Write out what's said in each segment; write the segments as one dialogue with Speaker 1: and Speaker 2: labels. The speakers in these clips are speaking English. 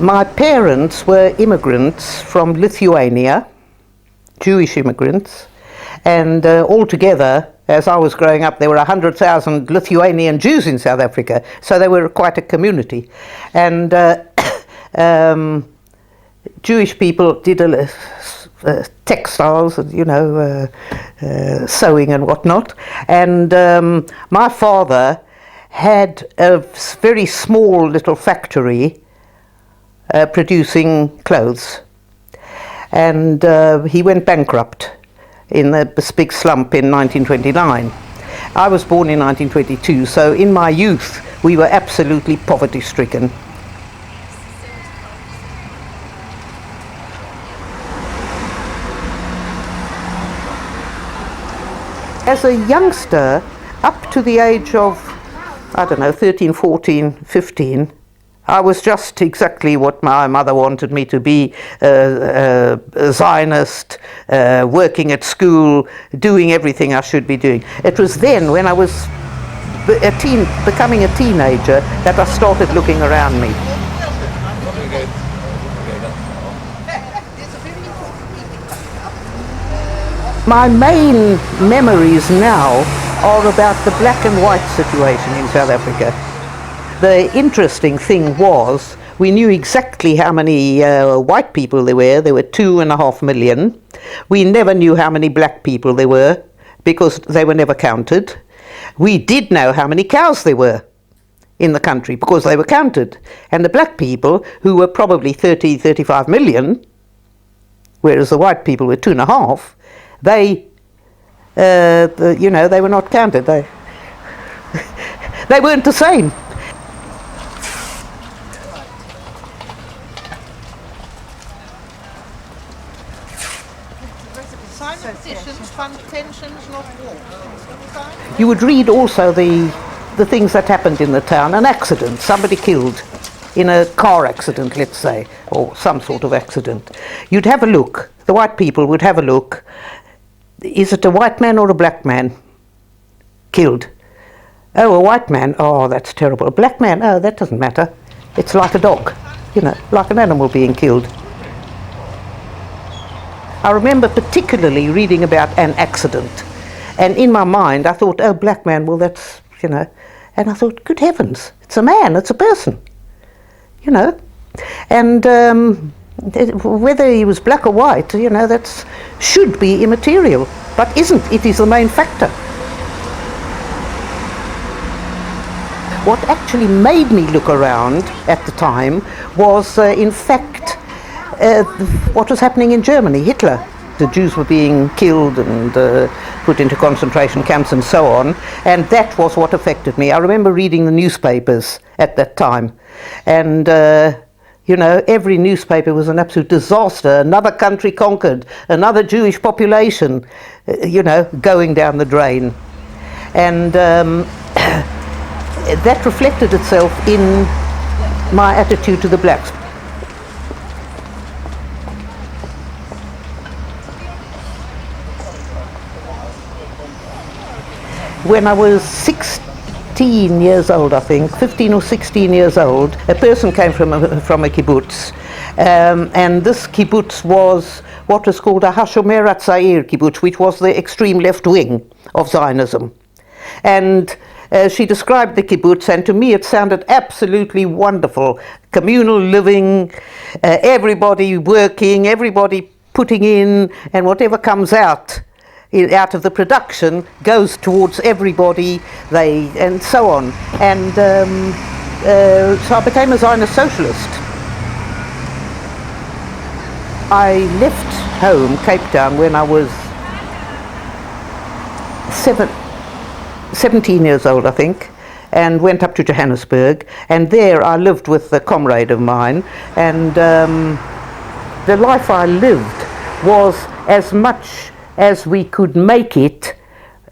Speaker 1: My parents were immigrants from Lithuania, Jewish immigrants, and altogether, as I was growing up, there were 100,000 Lithuanian Jews in South Africa, so they were quite a community. And Jewish people did textiles, sewing and whatnot. And my father had a very small little factory producing clothes. And he went bankrupt in this big slump in 1929. I was born in 1922, so in my youth we were absolutely poverty-stricken. As a youngster, up to the age of, 13, 14, 15, I was just exactly what my mother wanted me to be, a Zionist, working at school, doing everything I should be doing. It was then, when I was becoming a teenager, that I started looking around me. My main memories now are about the black and white situation in South Africa. The interesting thing was, we knew exactly how many white people there were. There were 2.5 million. We never knew how many black people there were, because they were never counted. We did know how many cows there were in the country, because they were counted. And the black people, who were probably 30, 35 million, whereas the white people were 2.5, they were not counted. They weren't the same. You would read also the things that happened in the town. An accident, somebody killed in a car accident, let's say, or some sort of accident. You'd have a look, the white people would have a look. Is it a white man or a black man killed? Oh, a white man, oh, that's terrible. A black man, oh, that doesn't matter. It's like a dog, like an animal being killed. I remember particularly reading about an accident, and in my mind I thought, oh, black man, well, that's, and I thought, good heavens, it's a man, it's a person, and whether he was black or white, that should be immaterial, but isn't. It is the main factor. What actually made me look around at the time was, in fact, what was happening in Germany. Hitler. The Jews were being killed and put into concentration camps and so on, and that was what affected me. I remember reading the newspapers at that time, and every newspaper was an absolute disaster. Another country conquered, another Jewish population, going down the drain. And that reflected itself in my attitude to the blacks. When I was 16 years old, I think, 15 or 16 years old, a person came from a kibbutz, and this kibbutz was what was called a Hashomer Hatzair kibbutz, which was the extreme left wing of Zionism. And she described the kibbutz, and to me it sounded absolutely wonderful. Communal living, everybody working, everybody putting in, and whatever comes out of the production goes towards everybody, and so on. And so I became a Zionist socialist. I left home, Cape Town, when I was 17 years old, I think, and went up to Johannesburg, and there I lived with a comrade of mine, and the life I lived was as much as we could make a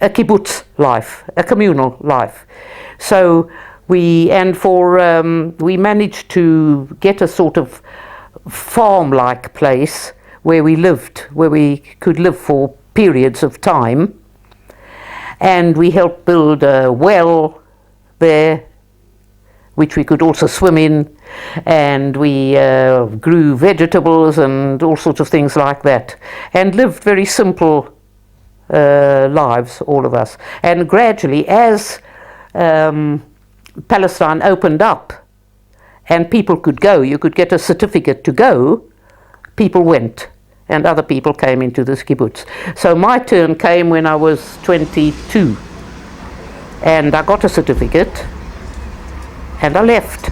Speaker 1: kibbutz life, a communal life. So we managed to get a sort of farm-like place where we lived, where we could live for periods of time, and we helped build a well there, which we could also swim in. and we grew vegetables and all sorts of things like that, and lived very simple lives, all of us. And gradually, as Palestine opened up and people could go, you could get a certificate to go, people went, and other people came into this kibbutz. So my turn came when I was 22, and I got a certificate, and I left.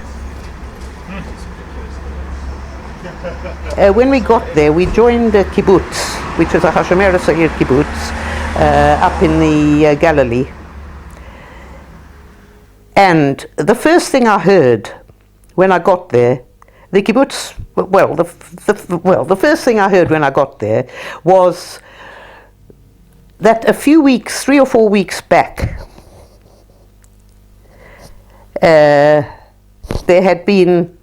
Speaker 1: When we got there, we joined a kibbutz, which is a Hashomer Sa'ir kibbutz, up in the Galilee. And the first thing I heard when I got there, the kibbutz, the first thing I heard when I got there was that a few weeks, 3 or 4 weeks back, there had been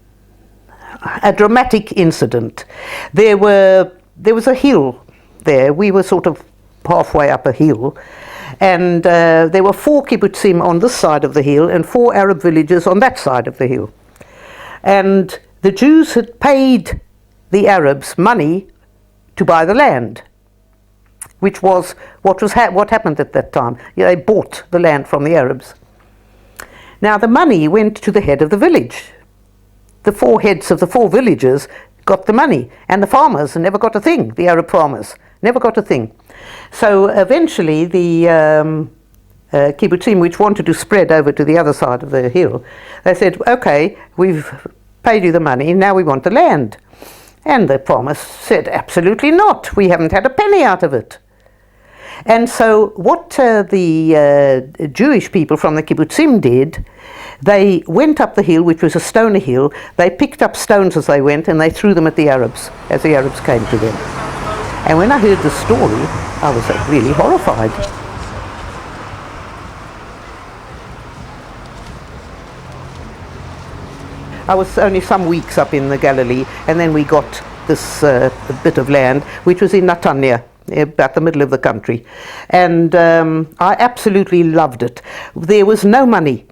Speaker 1: a dramatic incident. There was a hill there. We were sort of halfway up a hill, and there were 4 kibbutzim on this side of the hill and 4 Arab villages on that side of the hill. And the Jews had paid the Arabs money to buy the land, which was what happened at that time. They bought the land from the Arabs. Now the money went to the head of the village. The 4 heads of the 4 villages got the money, and the farmers never got a thing. The Arab farmers never got a thing. So eventually the kibbutzim, which wanted to spread over to the other side of the hill, they said, okay, we've paid you the money, now we want the land. And the farmers said, absolutely not, we haven't had a penny out of it. And so what the Jewish people from the kibbutzim did, they went up the hill, which was a stony hill. They picked up stones as they went, and they threw them at the Arabs as the Arabs came to them. And when I heard the story, I was really horrified. I was only some weeks up in the Galilee, and then we got this bit of land, which was in Netanya, about the middle of the country. And I absolutely loved it. There was no money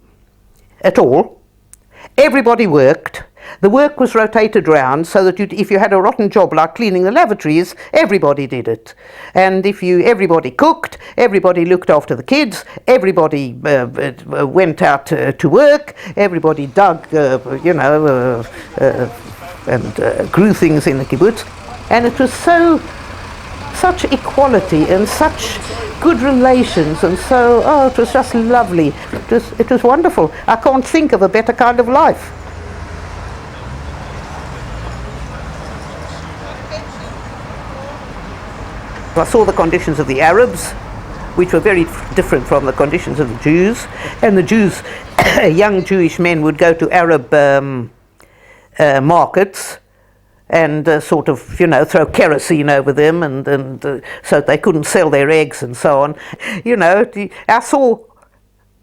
Speaker 1: at all. Everybody worked. The work was rotated round so that if you had a rotten job like cleaning the lavatories, everybody did it. And everybody cooked, everybody looked after the kids, everybody went out to work, everybody dug, and grew things in the kibbutz. And it was such equality and such good relations, and so, it was just lovely. It was wonderful. I can't think of a better kind of life. I saw the conditions of the Arabs, which were very different from the conditions of the Jews. And the Jews, young Jewish men would go to Arab markets and sort of, throw kerosene over them, and so they couldn't sell their eggs and so on. I saw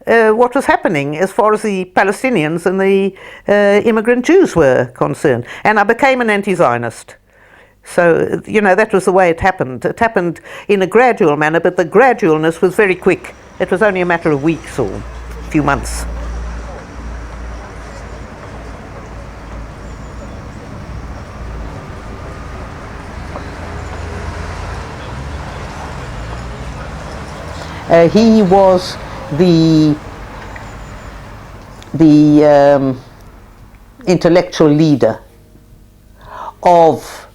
Speaker 1: what was happening as far as the Palestinians and the immigrant Jews were concerned. And I became an anti-Zionist. So, that was the way it happened. It happened in a gradual manner, but the gradualness was very quick. It was only a matter of weeks or a few months. He was the intellectual leader of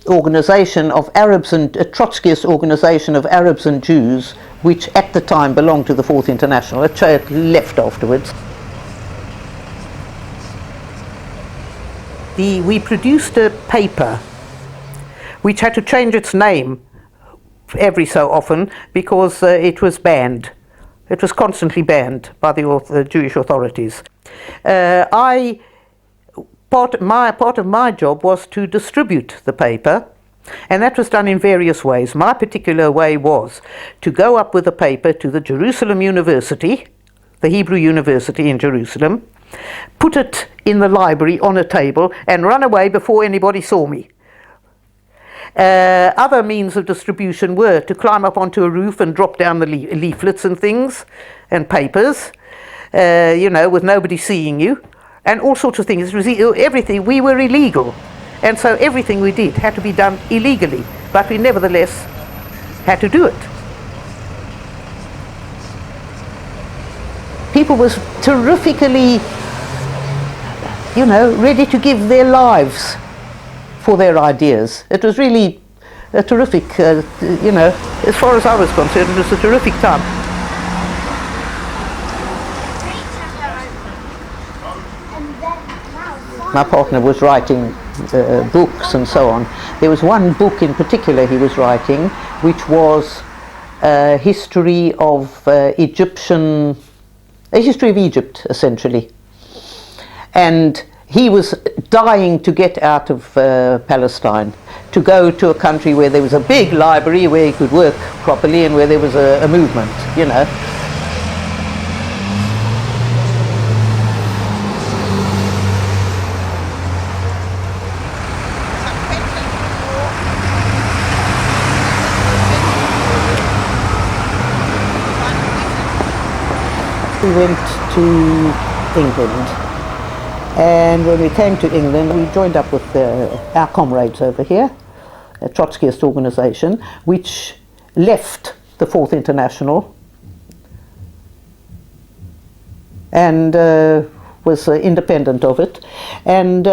Speaker 1: organization of Arabs and a Trotskyist organization of Arabs and Jews, which at the time belonged to the Fourth International. It left afterwards. We produced a paper which had to change its name every so often because it was banned. It was constantly banned by the Jewish authorities. Part of my job was to distribute the paper, and that was done in various ways. My particular way was to go up with the paper to the Jerusalem University, the Hebrew University in Jerusalem, put it in the library on a table, and run away before anybody saw me. Other means of distribution were to climb up onto a roof and drop down the leaflets and things and papers, with nobody seeing you. and all sorts of things. It was everything. We were illegal, and so everything we did had to be done illegally, but we nevertheless had to do it. People were terrifically, you know, ready to give their lives for their ideas. It was really a terrific, you know, as far as I was concerned, it was a terrific time. My partner was writing books and so on. There was one book in particular he was writing, which was a history of a history of Egypt, essentially. And he was dying to get out of Palestine, to go to a country where there was a big library, where he could work properly, and where there was a movement, you know. We went to England, and when we came to England we joined up with our comrades over here, a Trotskyist organisation, which left the Fourth International and was independent of it, and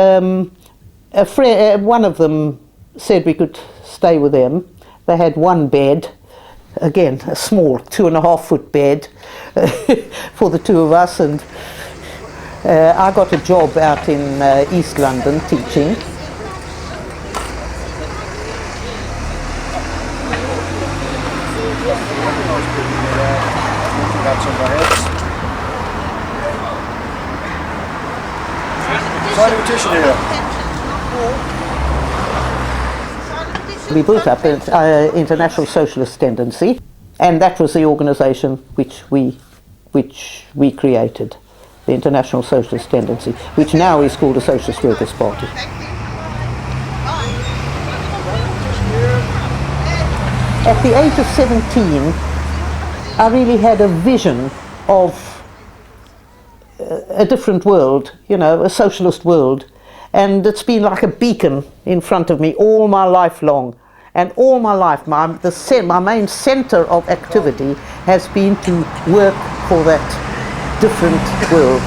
Speaker 1: one of them said we could stay with them. They had one bed, again a small 2.5-foot bed for the two of us, and I got a job out in East London teaching. We built up an international socialist tendency, and that was the organisation which we created, the International Socialist Tendency, which now is called the Socialist Workers' Party. At the age of 17, I really had a vision of a different world, you know, a socialist world, and it's been like a beacon in front of me all my life long. And all my life, my main centre of activity has been to work for that different world.